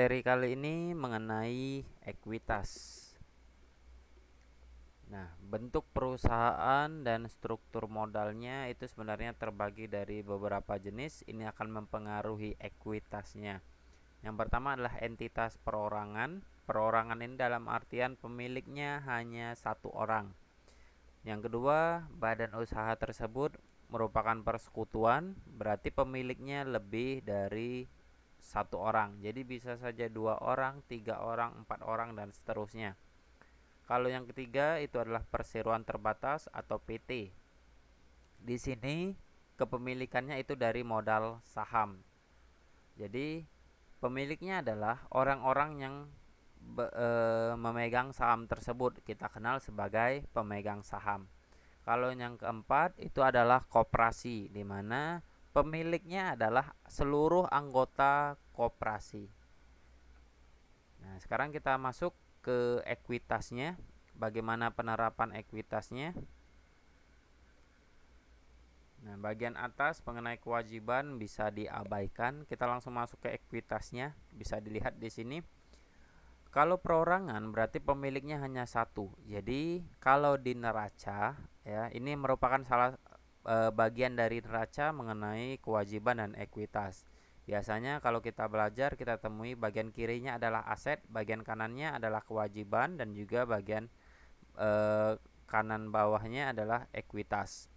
Materi kali ini mengenai ekuitas. Nah, bentuk perusahaan dan struktur modalnya itu sebenarnya terbagi dari beberapa jenis. Ini akan mempengaruhi ekuitasnya. Yang pertama adalah entitas perorangan. Perorangan ini dalam artian pemiliknya hanya satu orang. Yang kedua, badan usaha tersebut merupakan persekutuan, berarti pemiliknya lebih dari satu orang. Jadi bisa saja 2 orang, 3 orang, 4 orang, dan seterusnya. Kalau yang ketiga itu adalah perseroan terbatas atau PT. Di sini kepemilikannya itu dari modal saham. Jadi pemiliknya adalah orang-orang yang memegang saham tersebut. Kita kenal sebagai pemegang saham. Kalau yang keempat itu adalah koperasi, di mana pemiliknya adalah seluruh anggota koperasi. Nah, sekarang kita masuk ke ekuitasnya. Bagaimana penerapan ekuitasnya? Nah, bagian atas mengenai kewajiban bisa diabaikan. Kita langsung masuk ke ekuitasnya. Bisa dilihat di sini. Kalau perorangan berarti pemiliknya hanya satu. Jadi kalau di neraca, ya, ini merupakan salah bagian dari neraca mengenai kewajiban dan ekuitas. Biasanya kalau kita belajar, kita temui bagian kirinya adalah aset, bagian kanannya adalah kewajiban, dan juga bagian kanan bawahnya adalah ekuitas.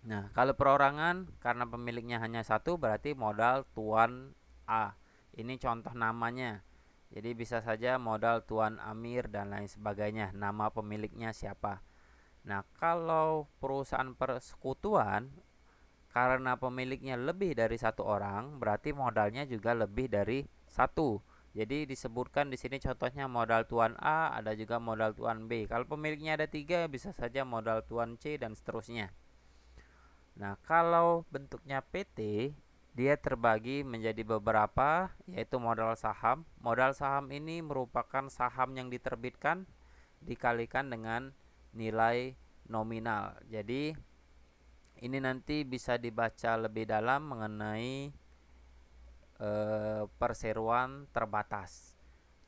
Nah, kalau perorangan karena pemiliknya hanya satu berarti modal tuan A. Ini contoh namanya. Jadi bisa saja modal tuan Amir dan lain sebagainya. Nama pemiliknya siapa. Nah, kalau perusahaan persekutuan karena pemiliknya lebih dari satu orang, berarti modalnya juga lebih dari satu. Jadi disebutkan di sini contohnya modal tuan A, ada juga modal tuan B. Kalau pemiliknya ada 3, bisa saja modal tuan C dan seterusnya. Nah, kalau bentuknya PT, dia terbagi menjadi beberapa, yaitu modal saham. Modal saham ini merupakan saham yang diterbitkan dikalikan dengan nilai nominal. Jadi ini nanti bisa dibaca lebih dalam mengenai perseroan terbatas.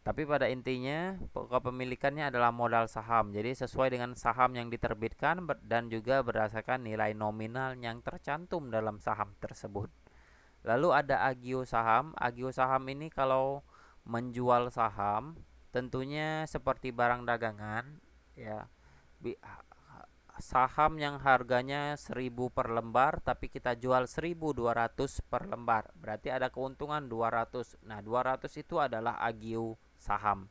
Tapi pada intinya kepemilikannya adalah modal saham. Jadi sesuai dengan saham yang diterbitkan dan juga berdasarkan nilai nominal yang tercantum dalam saham tersebut. Lalu ada agio saham. Agio saham ini kalau menjual saham tentunya seperti barang dagangan, ya. Saham yang harganya 1000 per lembar tapi kita jual 1200 per lembar. Berarti ada keuntungan 200. Nah, 200 itu adalah agio saham.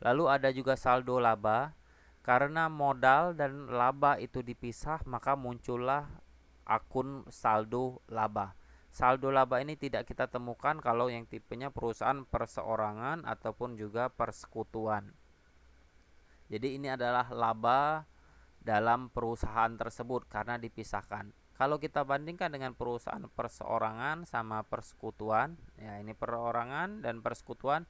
Lalu ada juga saldo laba. Karena modal dan laba itu dipisah, maka muncullah akun saldo laba. Saldo laba ini tidak kita temukan kalau yang tipenya perusahaan perseorangan ataupun juga persekutuan. Jadi ini adalah laba dalam perusahaan tersebut karena dipisahkan. Kalau kita bandingkan dengan perusahaan perseorangan sama persekutuan, ya ini perorangan dan persekutuan,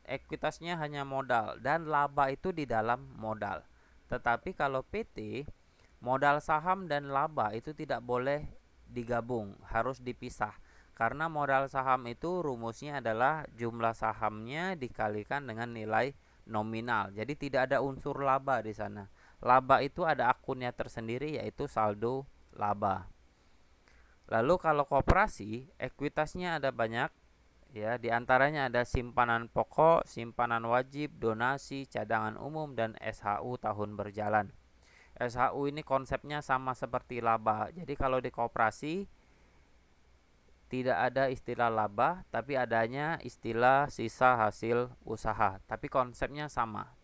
ekuitasnya hanya modal dan laba itu di dalam modal. Tetapi kalau PT, modal saham dan laba itu tidak boleh digabung, harus dipisah. Karena modal saham itu rumusnya adalah jumlah sahamnya dikalikan dengan nilai nominal. Jadi tidak ada unsur laba di sana. Laba itu ada akunnya tersendiri yaitu saldo laba. Lalu kalau koperasi, ekuitasnya ada banyak. Ya, diantaranya ada simpanan pokok, simpanan wajib, donasi, cadangan umum, dan SHU tahun berjalan. SHU ini konsepnya sama seperti laba. Jadi kalau di koperasi tidak ada istilah laba, tapi adanya istilah sisa hasil usaha. Tapi konsepnya sama.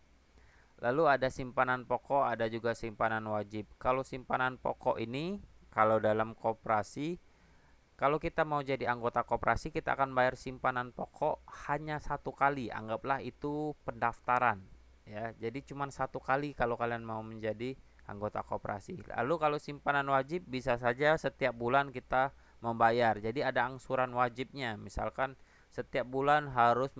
Lalu ada simpanan pokok, ada juga simpanan wajib. Kalau simpanan pokok ini, kalau dalam koperasi, kalau kita mau jadi anggota koperasi, kita akan bayar simpanan pokok hanya satu kali. Anggaplah itu pendaftaran, ya. Jadi cuma satu kali kalau kalian mau menjadi anggota koperasi. Lalu kalau simpanan wajib bisa saja setiap bulan kita membayar. Jadi ada angsuran wajibnya. Misalkan setiap bulan harus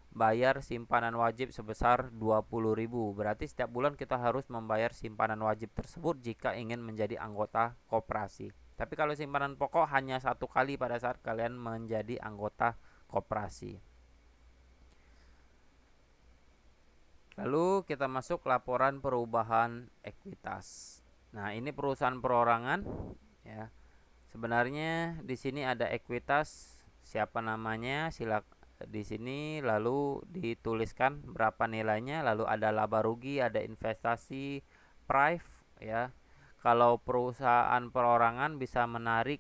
bayar simpanan wajib sebesar 20.000. Berarti setiap bulan kita harus membayar simpanan wajib tersebut jika ingin menjadi anggota koperasi. Tapi kalau simpanan pokok hanya satu kali pada saat kalian menjadi anggota koperasi. Lalu kita masuk laporan perubahan ekuitas. Nah, ini perusahaan perorangan ya. Sebenarnya di sini ada ekuitas, siapa namanya, di sini lalu dituliskan berapa nilainya, lalu ada laba rugi, ada investasi, price ya. Kalau perusahaan perorangan bisa menarik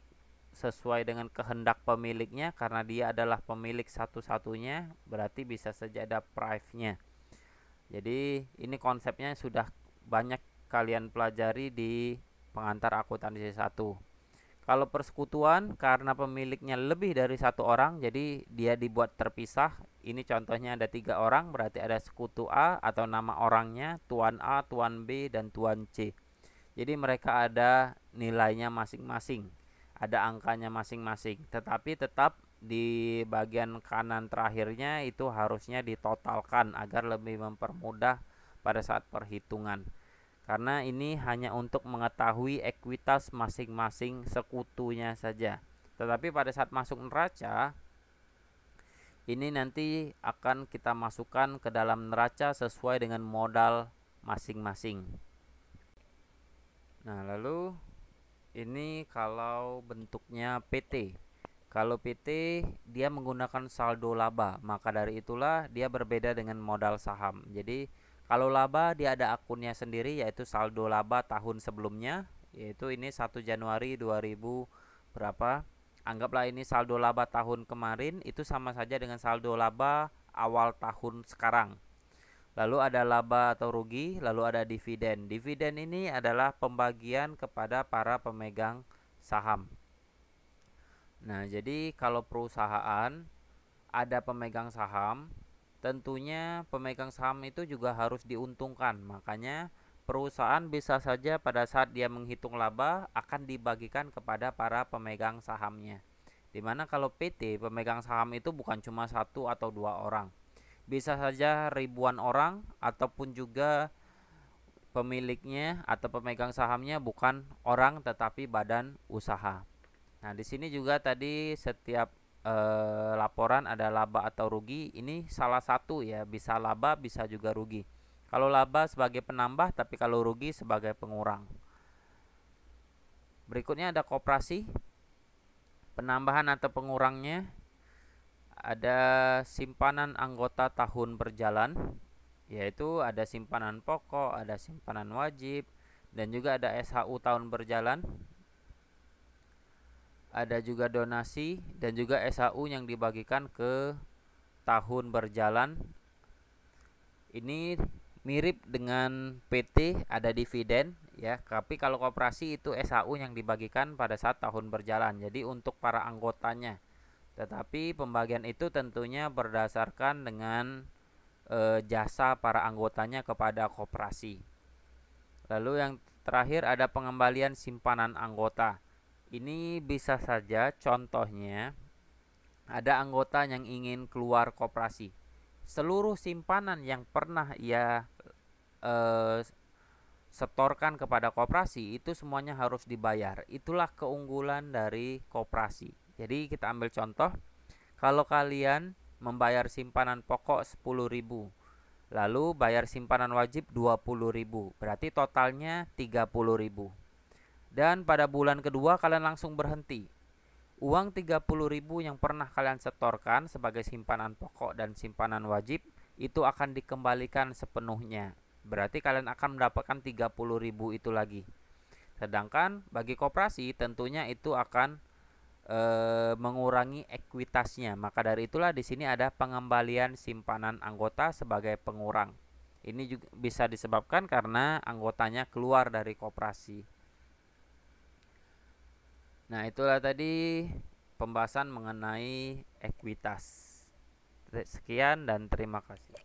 sesuai dengan kehendak pemiliknya karena dia adalah pemilik satu-satunya, berarti bisa saja ada price-nya. Jadi ini konsepnya sudah banyak kalian pelajari di pengantar akuntansi 1. Kalau persekutuan karena pemiliknya lebih dari satu orang, jadi dia dibuat terpisah. Ini contohnya ada 3 orang, berarti ada sekutu A atau nama orangnya, tuan A, tuan B, dan tuan C. Jadi mereka ada nilainya masing-masing, ada angkanya masing-masing. Tetapi tetap di bagian kanan terakhirnya itu harusnya ditotalkan agar lebih mempermudah pada saat perhitungan. Karena ini hanya untuk mengetahui ekuitas masing-masing sekutunya saja. Tetapi pada saat masuk neraca, ini nanti akan kita masukkan ke dalam neraca sesuai dengan modal masing-masing. Nah, lalu ini kalau bentuknya PT. Kalau PT dia menggunakan saldo laba, maka dari itulah dia berbeda dengan modal saham. Jadi kalau laba dia ada akunnya sendiri, yaitu saldo laba tahun sebelumnya, yaitu ini 1 Januari 2000 berapa. Anggaplah ini saldo laba tahun kemarin, itu sama saja dengan saldo laba awal tahun sekarang. Lalu ada laba atau rugi, lalu ada dividen. Dividen ini adalah pembagian kepada para pemegang saham. Nah, jadi kalau perusahaan ada pemegang saham, tentunya pemegang saham itu juga harus diuntungkan. Makanya perusahaan bisa saja pada saat dia menghitung laba akan dibagikan kepada para pemegang sahamnya. Dimana kalau PT pemegang saham itu bukan cuma 1 atau 2 orang, bisa saja ribuan orang, ataupun juga pemiliknya atau pemegang sahamnya bukan orang tetapi badan usaha. Nah, di sini juga tadi setiap laporan ada laba atau rugi. Ini salah satu ya, bisa laba bisa juga rugi. Kalau laba sebagai penambah, tapi kalau rugi sebagai pengurang. Berikutnya ada koperasi. Penambahan atau pengurangnya ada simpanan anggota tahun berjalan, yaitu ada simpanan pokok, ada simpanan wajib, dan juga ada SHU tahun berjalan. Ada juga donasi dan juga SHU yang dibagikan ke tahun berjalan. Ini mirip dengan PT, ada dividen ya, tapi kalau koperasi itu SHU yang dibagikan pada saat tahun berjalan. Jadi untuk para anggotanya. Tetapi pembagian itu tentunya berdasarkan dengan jasa para anggotanya kepada koperasi. Lalu yang terakhir ada pengembalian simpanan anggota. Ini bisa saja contohnya ada anggota yang ingin keluar koperasi. Seluruh simpanan yang pernah ia setorkan kepada koperasi itu semuanya harus dibayar. Itulah keunggulan dari koperasi. Jadi kita ambil contoh, kalau kalian membayar simpanan pokok 10.000, lalu bayar simpanan wajib 20.000, berarti totalnya 30.000. Dan pada bulan kedua kalian langsung berhenti. Uang 30.000 yang pernah kalian setorkan sebagai simpanan pokok dan simpanan wajib itu akan dikembalikan sepenuhnya. Berarti kalian akan mendapatkan 30.000 itu lagi. Sedangkan bagi koperasi tentunya itu akan mengurangi ekuitasnya. Maka dari itulah di sini ada pengembalian simpanan anggota sebagai pengurang. Ini juga bisa disebabkan karena anggotanya keluar dari koperasi. Nah, itulah tadi pembahasan mengenai ekuitas. Sekian dan terima kasih.